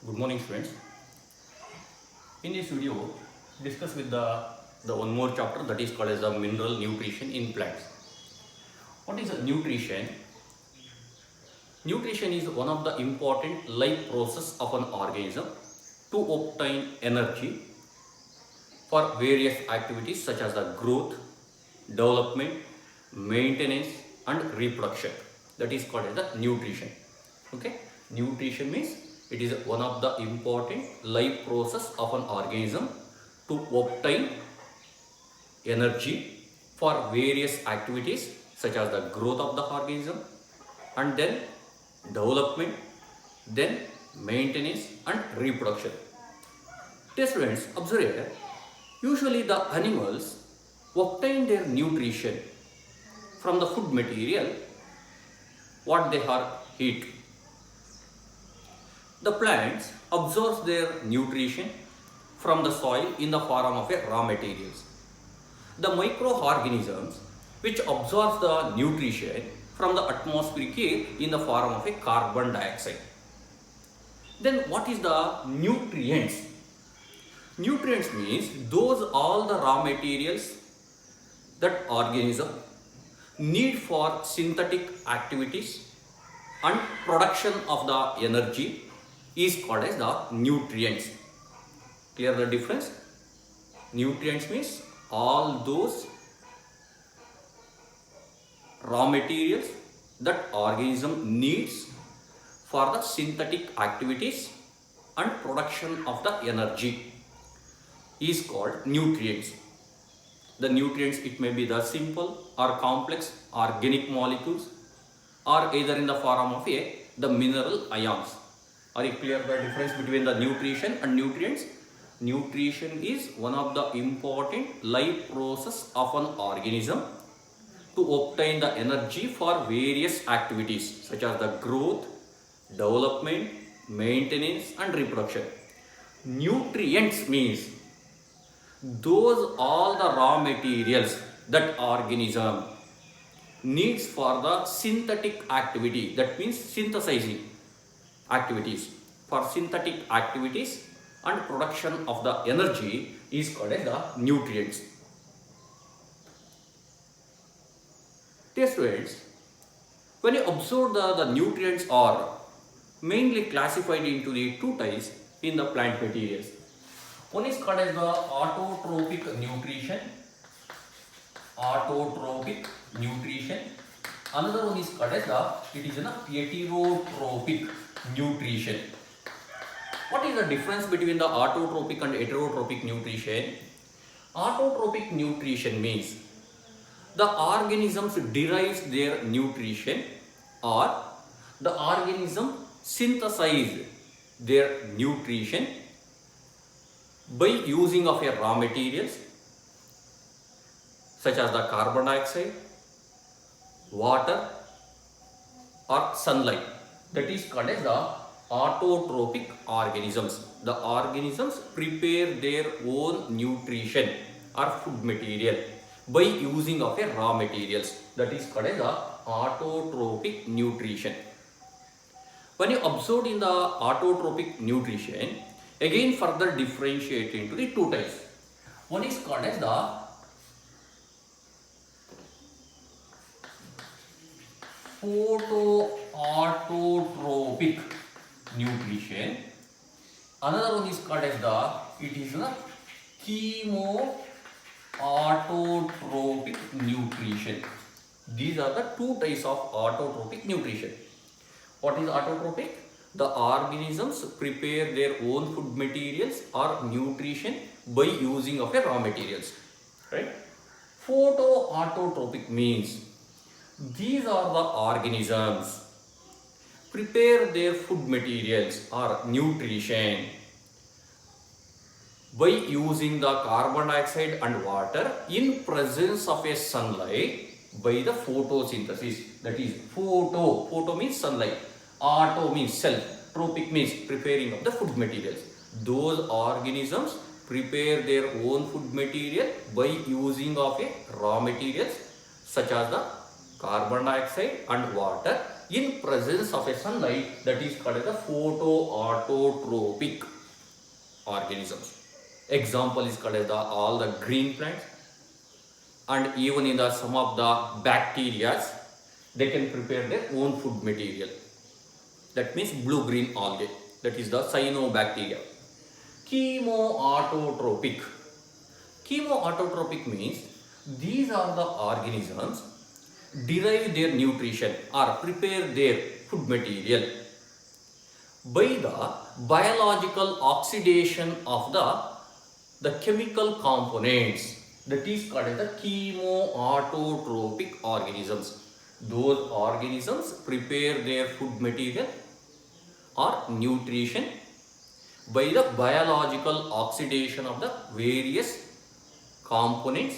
Good morning, students. In this video, discuss with the one more chapter that is called as the mineral nutrition in plants. What is nutrition? Nutrition is one of the important life process of an organism to obtain energy for various activities such as the growth, development, maintenance, and reproduction. That is called as the nutrition. Okay, nutrition means it is one of the important life process of an organism to obtain energy for various activities such as the growth of the organism and then development, then maintenance and reproduction. Dear students, observe here, usually the animals obtain their nutrition from the food material what they are eat. The plants absorb their nutrition from the soil in the form of raw materials. The microorganisms which absorb the nutrition from the atmospheric air in the form of a carbon dioxide. Then what is the nutrients? Nutrients means those all the raw materials that organism need for synthetic activities and production of the energy is called as the nutrients. Clear the difference? Nutrients means all those raw materials that organism needs for the synthetic activities and production of the energy is called nutrients. The nutrients, it may be the simple or complex organic molecules or either in the form of the mineral ions. Are you clear the difference between the nutrition and nutrients? Nutrition is one of the important life process of an organism to obtain the energy for various activities such as the growth, development, maintenance and reproduction. Nutrients means those all the raw materials that organism needs for the synthetic activity, that means synthesizing activities. For synthetic activities and production of the energy is called as the nutrients. Dear students, when you observe the nutrients are mainly classified into the two types in the plant materials. One is called as the autotrophic nutrition. Autotrophic nutrition. Another one is called as it is a heterotrophic nutrition. What is the difference between the autotrophic and heterotrophic nutrition? Autotrophic nutrition means the organisms derives their nutrition or the organism synthesize their nutrition by using of a raw materials such as the carbon dioxide, water or sunlight. That is called as the autotrophic organisms. The organisms prepare their own nutrition or food material by using of a raw materials. That is called as the autotrophic nutrition. When you observe in the autotrophic nutrition, again further differentiate into the two types. One is called as the photoautotropic nutrition. Another one is called as the chemoautotropic nutrition. These are the two types of autotrophic nutrition. What is autotrophic? The organisms prepare their own food materials or nutrition by using of a raw materials. Right? Photoautotropic means these are the organisms prepare their food materials or nutrition by using the carbon dioxide and water in presence of a sunlight by the photosynthesis. That is photo means sunlight, auto means self, tropic means preparing of the food materials. Those organisms prepare their own food material by using of a raw materials such as the carbon dioxide and water in presence of a sunlight, that is called as the photoautotropic organisms. Example is called as all the green plants, and even in the some of the bacteria, they can prepare their own food material. That means blue green algae, that is the cyanobacteria. Chemoautotropic. Chemoautotropic means these are the organisms derive their nutrition or prepare their food material by the biological oxidation of the chemical components, that is called as the chemoautotropic organisms. Those organisms prepare their food material or nutrition by the biological oxidation of the various components,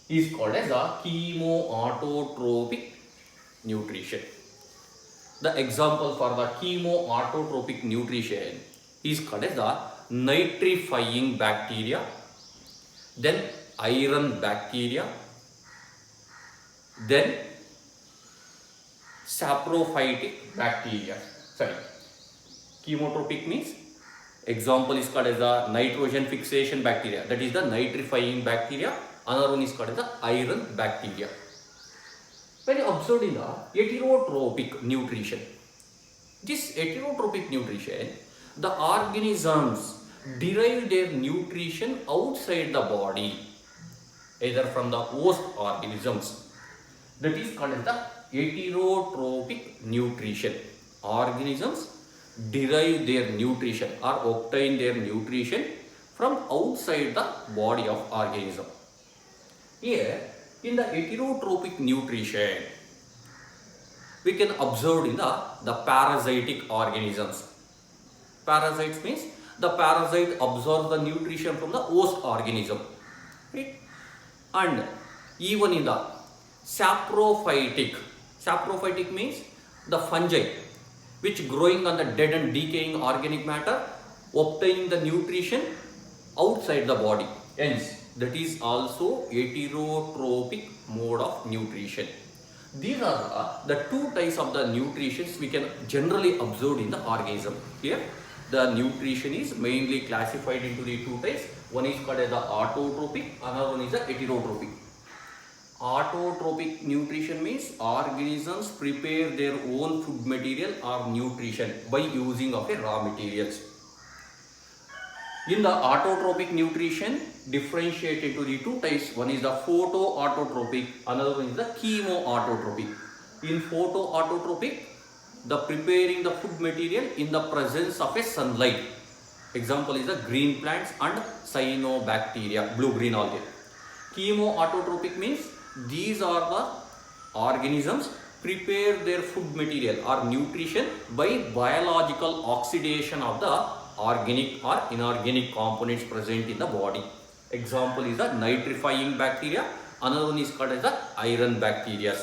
is called as a chemoautotropic nutrition. The example for the chemoautotropic nutrition is called as the nitrifying bacteria, then iron bacteria, then saprophytic bacteria. Sorry, chemotropic means example is called as the nitrogen fixation bacteria, that is the nitrifying bacteria. Another one is called as the iron bacteria. When you observe in the heterotropic nutrition, this heterotropic nutrition, the organisms derive their nutrition outside the body, either from the host organisms. That is called as the heterotropic nutrition. Organisms derive their nutrition or obtain their nutrition from outside the body of organism. Here, in the heterotropic nutrition, we can observe in the parasitic organisms. Parasites means the parasite absorbs the nutrition from the host organism, right? And even in the saprophytic means the fungi which growing on the dead and decaying organic matter, obtaining the nutrition outside the body. Hence, that is also heterotropic mode of nutrition. These are the two types of the nutritions we can generally observe in the organism. Here, the nutrition is mainly classified into the two types. One is called as the autotropic, another one is the heterotropic. Autotropic nutrition means organisms prepare their own food material or nutrition by using of a raw materials. In the autotropic nutrition, differentiate into the two types. One is the photoautotropic, another one is the chemoautotropic. In photoautotropic, the preparing the food material in the presence of a sunlight. Example is the green plants and cyanobacteria, blue-green algae. Chemoautotropic means these are the organisms prepare their food material or nutrition by biological oxidation of the organic or inorganic components present in the body. Example is the nitrifying bacteria, another one is called as the iron bacteria.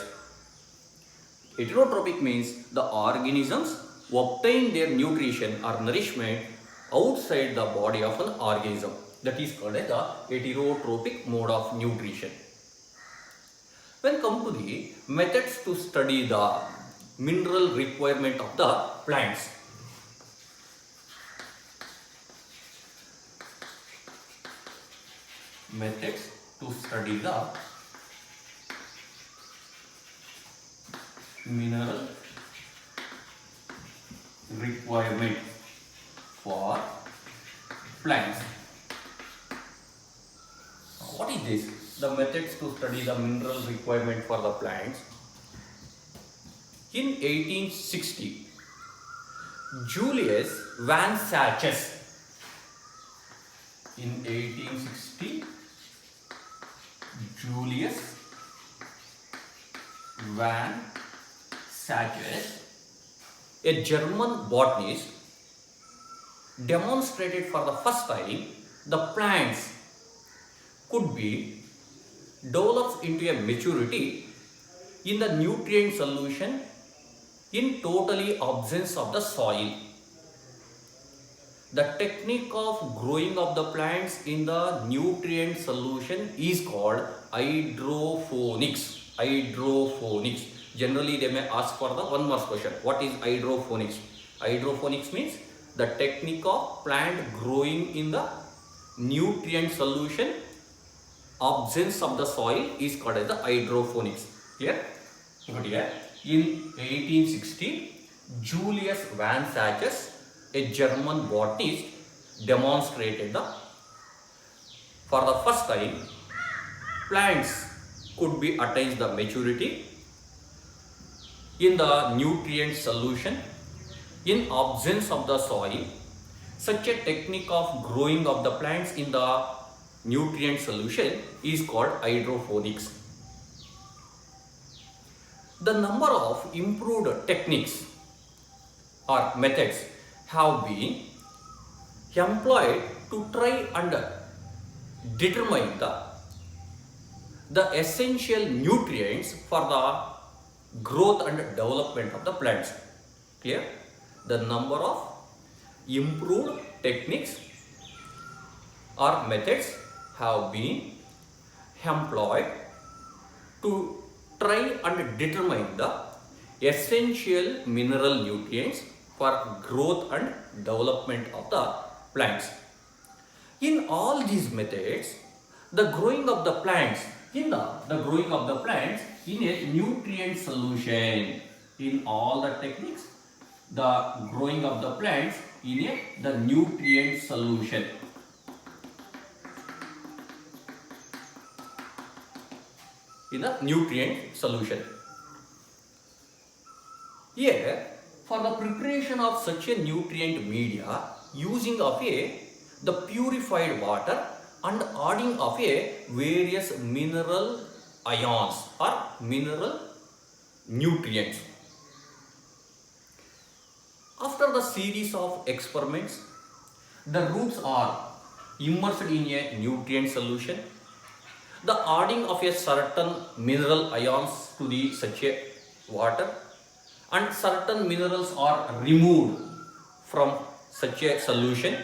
Heterotropic means the organisms obtain their nutrition or nourishment outside the body of an organism. That is called as the heterotropic mode of nutrition. When come to the methods to study the mineral requirement of the plants. Methods to study the mineral requirement for plants. What is this? The methods to study the mineral requirement for the plants. In 1860, Julius Van Sachs. In 1860, Julius Van Sachs, a German botanist, demonstrated for the first time the plants could be developed into a maturity in the nutrient solution in totally absence of the soil. The technique of growing of the plants in the nutrient solution is called hydroponics. Hydroponics. Generally, they may ask for the one mark question. What is hydroponics? Hydroponics means the technique of plant growing in the nutrient solution, absence of the soil is called as the hydroponics. Here, look here. In 1860, Julius Van Sachs, a German botanist, demonstrated that for the first time plants could be attains the maturity in the nutrient solution in absence of the soil. Such a technique of growing of the plants in the nutrient solution is called hydroponics. The number of improved techniques or methods have been employed to try and determine the essential nutrients for the growth and development of the plants. Clear? The number of improved techniques or methods have been employed to try and determine the essential mineral nutrients for growth and development of the plants. In all these methods, the growing of the plants in a nutrient solution. In all the techniques, the growing of the plants in the nutrient solution. In the nutrient solution. Here, for the preparation of such a nutrient media, using of the purified water and adding of various mineral ions or mineral nutrients. After the series of experiments, the roots are immersed in a nutrient solution. The adding of a certain mineral ions to the such a water, and certain minerals are removed from such a solution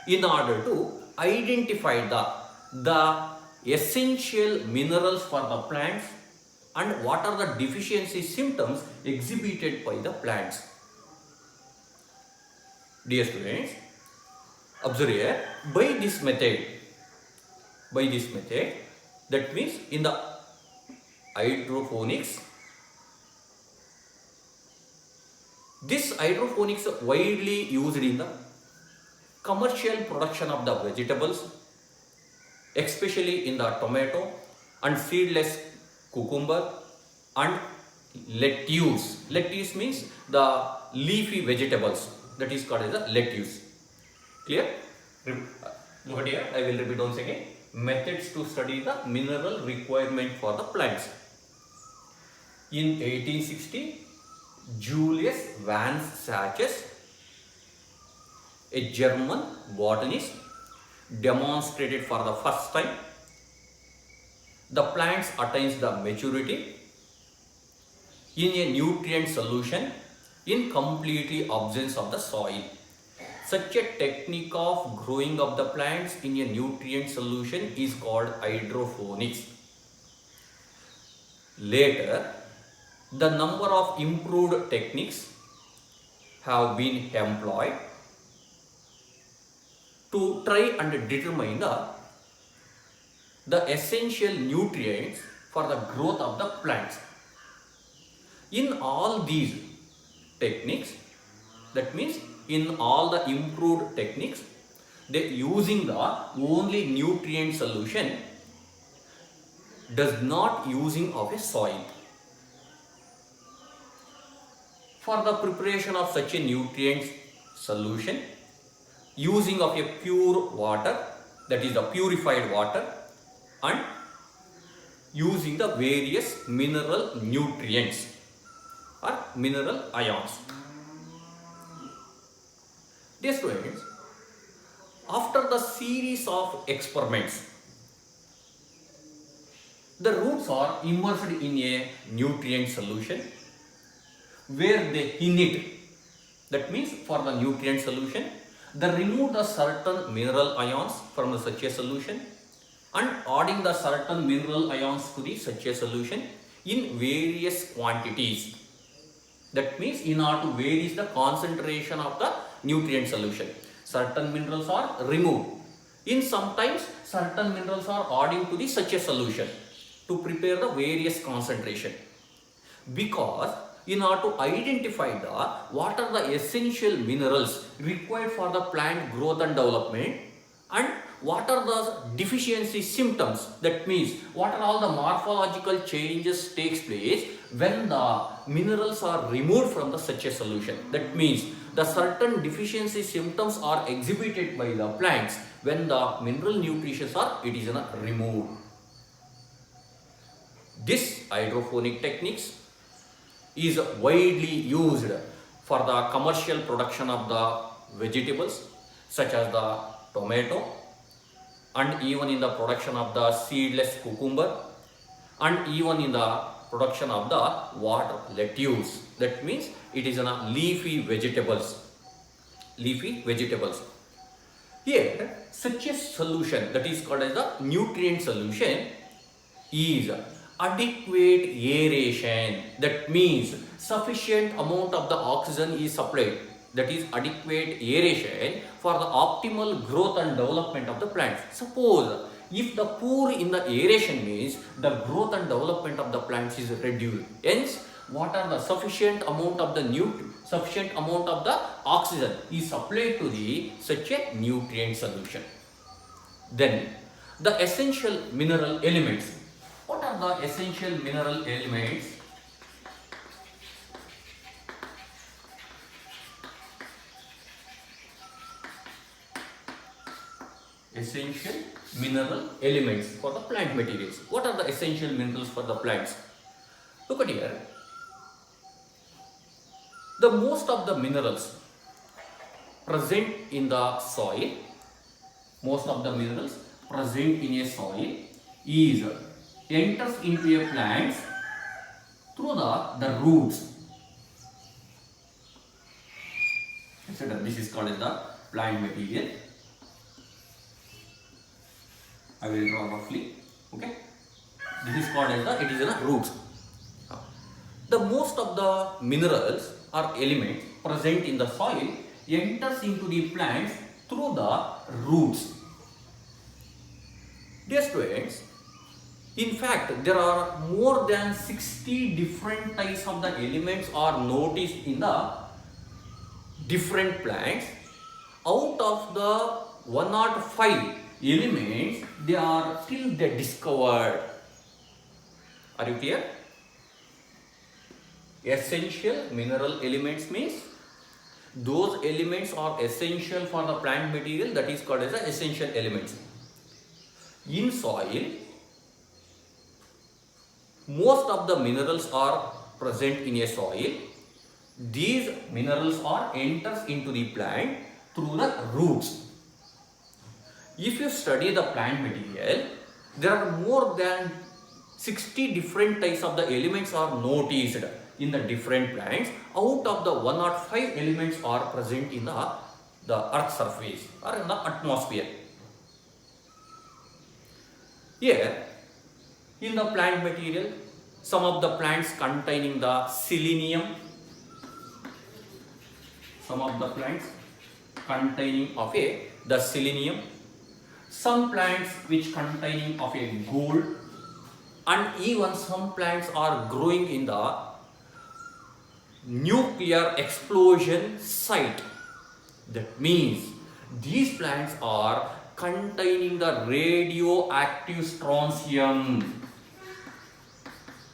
in order to identify the essential minerals for the plants and what are the deficiency symptoms exhibited by the plants. Dear students, observe here, by this method, that means in the hydroponics, this hydroponics is widely used in the commercial production of the vegetables, especially in the tomato and seedless cucumber and lettuce. Lettuce means the leafy vegetables, that is called as the lettuce. Clear? Look at here, I will repeat once again. Methods to study the mineral requirement for the plants. In 1860, Julius Van Sachs, a German botanist, demonstrated for the first time the plants attains the maturity in a nutrient solution in completely absence of the soil. Such a technique of growing of the plants in a nutrient solution is called hydroponics. Later, the number of improved techniques have been employed to try and determine the essential nutrients for the growth of the plants. In all these techniques, that means in all the improved techniques, they using the only nutrient solution, does not using of a soil. For the preparation of such a nutrient solution, using of a pure water, that is the purified water, and using the various mineral nutrients or mineral ions. Dear students, after the series of experiments, the roots are immersed in a nutrient solution where they init. That means for the nutrient solution, they remove the certain mineral ions from such a solution and adding the certain mineral ions to the such a solution in various quantities. That means in order to varies the concentration of the nutrient solution. Certain minerals are removed. In sometimes certain minerals are added to the such a solution to prepare the various concentration. Because in order to identify the what are the essential minerals required for the plant growth and development, and what are the deficiency symptoms, that means what are all the morphological changes takes place when the minerals are removed from the such a solution. That means the certain deficiency symptoms are exhibited by the plants when the mineral nutrition are removed. This hydroponic techniques is widely used for the commercial production of the vegetables such as the tomato, and even in the production of the seedless cucumber, and even in the production of the water lettuce. That means it is leafy vegetables. Leafy vegetables. Here, such a solution that is called as the nutrient solution is adequate aeration. That means sufficient amount of the oxygen is supplied. That is adequate aeration for the optimal growth and development of the plants. Suppose if the poor in the aeration means the growth and development of the plants is reduced. Hence, what are the sufficient amount of the sufficient amount of the oxygen is supplied to the such a nutrient solution. Then the essential mineral elements. What are the essential mineral elements? Essential mineral elements for the plant materials. What are the essential minerals for the plants? Look at here. The most of the minerals present in the soil, most of the minerals present in a soil is enters into a plant through the roots. This is called as the plant material. I will draw roughly. Okay. This is called as the roots. The most of the minerals or elements present in the soil enters into the plants through the roots. Dear students, in fact, there are more than 60 different types of the elements are noticed in the different plants. Out of the 105 elements, they are still discovered. Are you clear? Essential mineral elements means those elements are essential for the plant material, that is called as the essential elements. In soil, most of the minerals are present in a soil. These minerals are enters into the plant through the roots. If you study the plant material, there are more than 60 different types of the elements are noticed in the different plants. Out of the 105 elements are present in the earth surface or in the atmosphere. Here, in the plant material, some of the plants containing the selenium, some of the plants containing of the selenium, some plants which containing of a gold, and even some plants are growing in the nuclear explosion site. That means these plants are containing the radioactive strontium.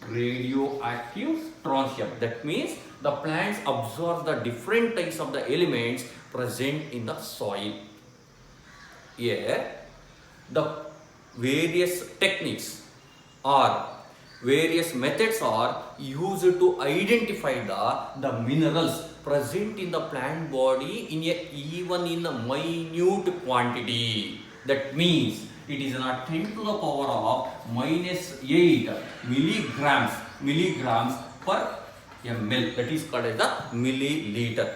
Radioactive strontium. That means the plants absorb the different types of the elements present in the soil. Here, the various techniques or various methods are used to identify the minerals present in the plant body even in a minute quantity. That means it is not 10 to the power of -8 milligrams per ml. That is called as the milliliter.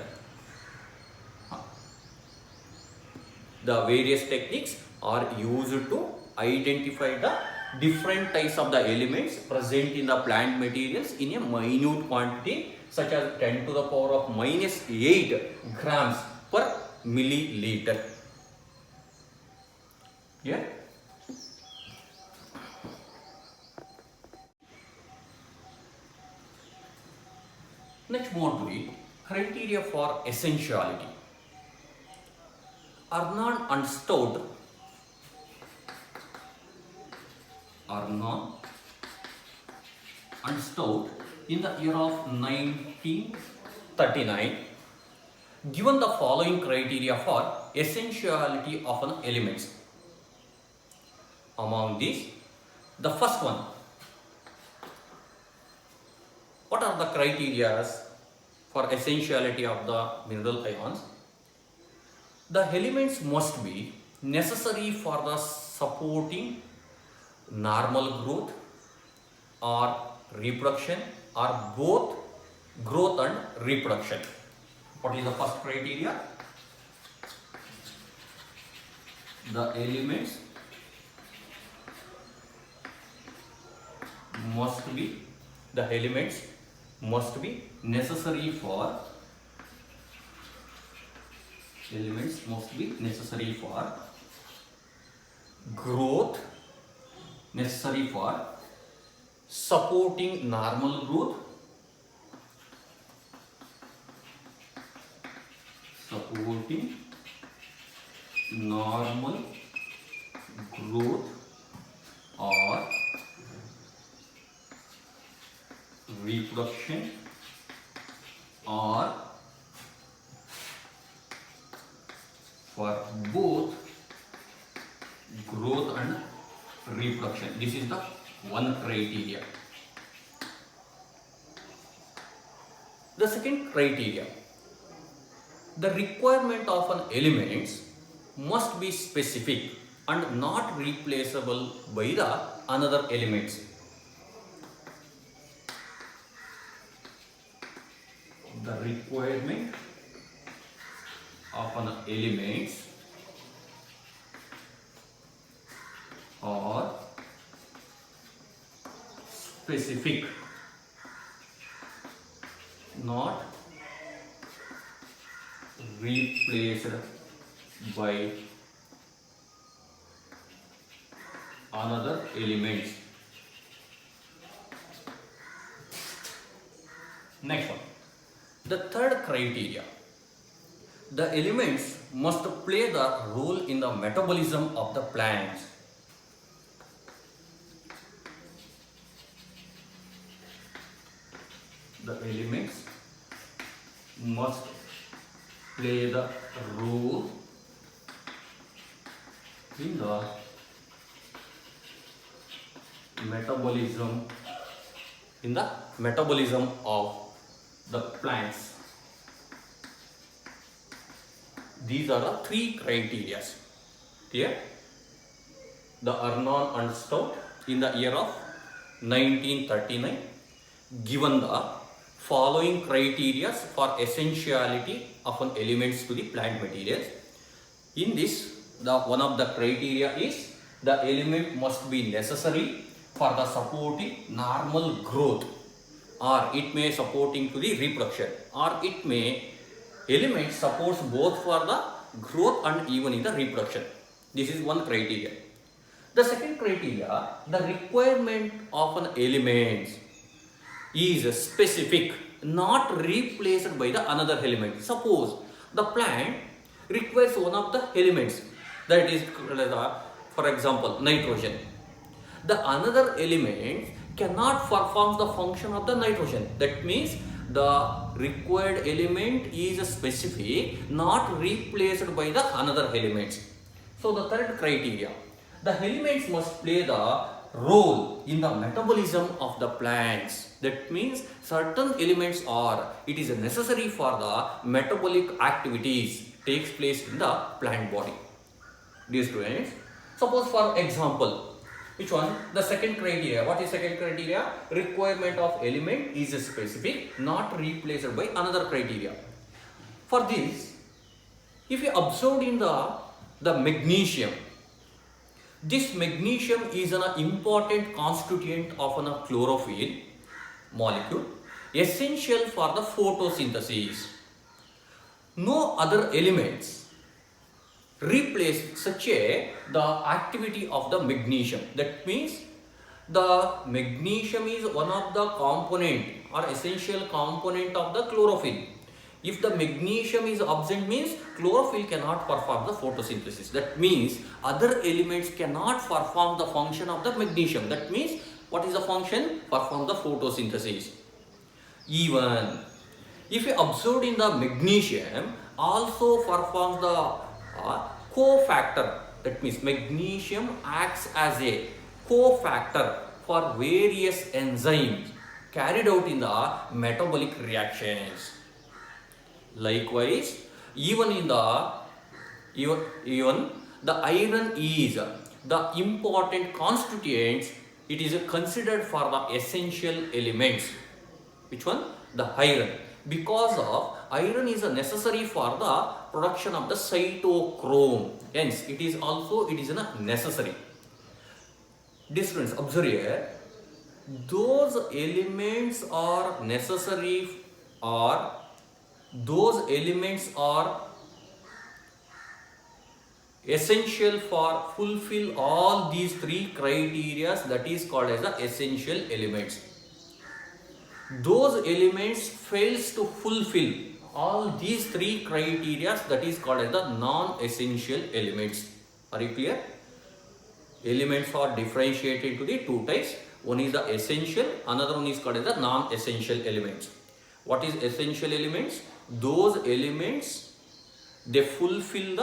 The various techniques are used to identify the different types of the elements present in the plant materials in a minute quantity such as 10 to the power of minus 8 grams per milliliter. Yeah. Next one be criteria for essentiality. Arnold and Stout in the year of 1939 given the following criteria for essentiality of an element. Among these, the first one, what are the criteria for essentiality of the mineral ions? The elements must be necessary for the supporting normal growth or reproduction or both growth and reproduction. What is the first criteria? The elements must be necessary for growth, necessary for supporting normal growth, or reproduction or for both growth and reproduction. This is the one criteria. The second criteria, the requirement of an element must be specific and not replaceable by the another elements. The requirement of an elements are specific, not replaced by another elements. Next one, the third criteria, the elements must play the role in the metabolism of the plants. The elements must play the role in the metabolism of the plants. These are the three criteria. Here, the Arnold and Stout in the year of 1939 given the following criteria for essentiality of an elements to the plant materials. In this, one of the criteria is the element must be necessary for the supporting normal growth, or it may supporting to the reproduction, or it may element supports both for the growth and even in the reproduction. This is one criteria. The second criteria, the requirement of an element is specific, not replaced by the another element. Suppose the plant requires one of the elements, that is, for example, nitrogen. The another element cannot perform the function of the nitrogen. That means the required element is specific, not replaced by the another elements. So the third criteria, the elements must play the role in the metabolism of the plants. That means certain elements are, it is necessary for the metabolic activities takes place in the plant body. Dear students, suppose for example, which one? The second criteria. What is second criteria? Requirement of element is specific, not replaced by another criteria. For this, if you observe in the magnesium, This magnesium is an important constituent of a chlorophyll molecule essential for the photosynthesis. No other elements replace such the activity of the magnesium. That means the magnesium is one of the component or essential component of the chlorophyll. If the magnesium is absent means chlorophyll cannot perform the photosynthesis. That means other elements cannot perform the function of the magnesium. That means what is the function? Perform the photosynthesis. Even if you observe in the magnesium also performs the cofactor. That means magnesium acts as a cofactor for various enzymes carried out in the metabolic reactions. Likewise, even the iron is the important constituent. It is considered for the essential elements. Which one? The iron. Because of iron is necessary for the production of the cytochrome. Hence, it is necessary. Difference. Observe here. Those elements are necessary, or those elements are essential for fulfill all these three criteria, that is called as the essential elements. Those elements fails to fulfill all these three criteria, that is called as the non-essential elements. Are you clear? Elements are differentiated into the two types. One is the essential, another one is called as the non-essential elements. What is essential elements? Those elements, they fulfill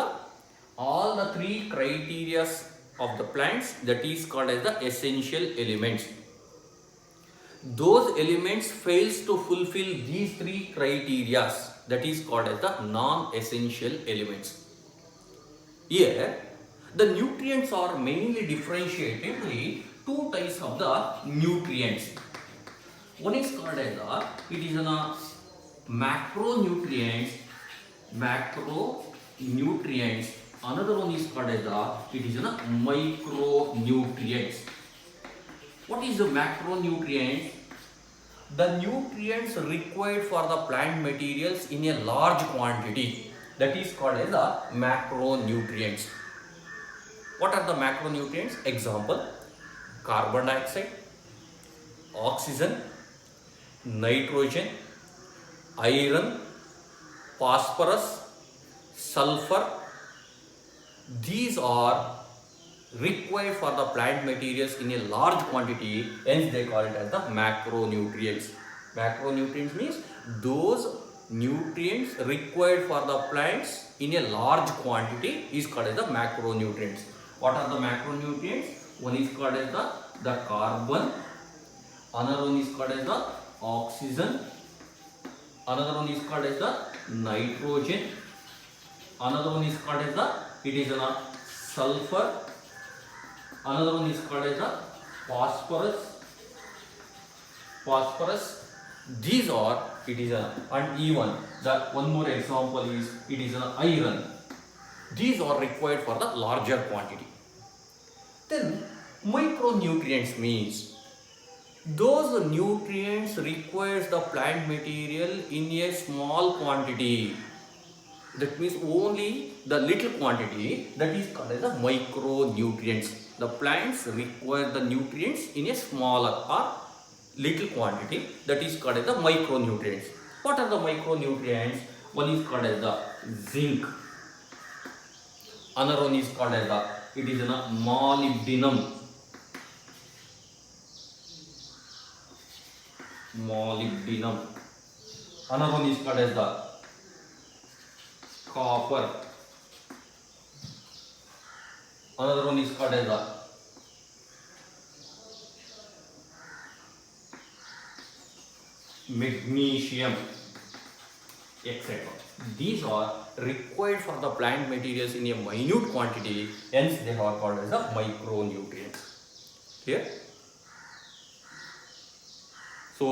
all the three criteria of the plants, that is called as the essential elements. Those elements fails to fulfill these three criteria, that is called as the non-essential elements. Here, the nutrients are mainly differentiated into the two types of the nutrients. One is called as it is a macronutrients. Another one is called as it is a micronutrients. What is the macronutrients? The nutrients required for the plant materials in a large quantity, that is called as the macronutrients. What are the macronutrients? Example: carbon dioxide, oxygen, nitrogen, iron, phosphorus, sulfur. These are required for the plant materials in a large quantity, hence they call it as the macronutrients. Macronutrients means those nutrients required for the plants in a large quantity is called as the macronutrients. What are the macronutrients? One is called as the carbon, another one is called as the oxygen, another one is called as the nitrogen, another one is called as the sulfur, another one is called as the phosphorus. These are and even the one more example is it is an iron. These are required for the larger quantity. Then micronutrients means those nutrients requires the plant material in a small quantity. That means only the little quantity, that is called as the micronutrients. The plants require the nutrients in a smaller or little quantity, that is called as the micronutrients. What are the micronutrients? One is called as the zinc, another one is called as it is a molybdenum, another one is called as the copper, another one is called as the magnesium, etc. These are required for the plant materials in a minute quantity, hence they are called as the micronutrients. Clear? So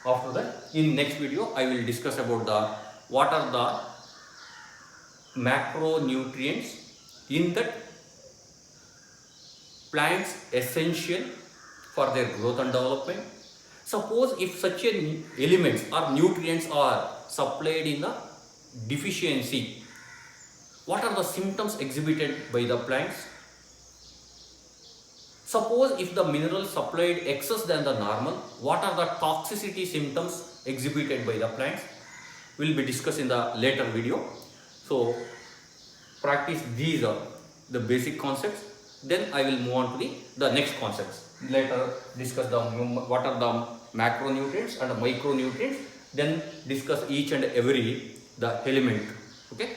after that, in next video I will discuss about what are the macronutrients. In that plants essential for their growth and development. Suppose if such an elements or nutrients are supplied in the deficiency, what are the symptoms exhibited by the plants? Suppose if the mineral supplied excess than the normal, what are the toxicity symptoms exhibited by the plants? Will be discussed in the later video. So practice these are the basic concepts. Then I will move on to the next concepts. Later discuss the what are the macronutrients and micronutrients. Then discuss each and every the element. Okay.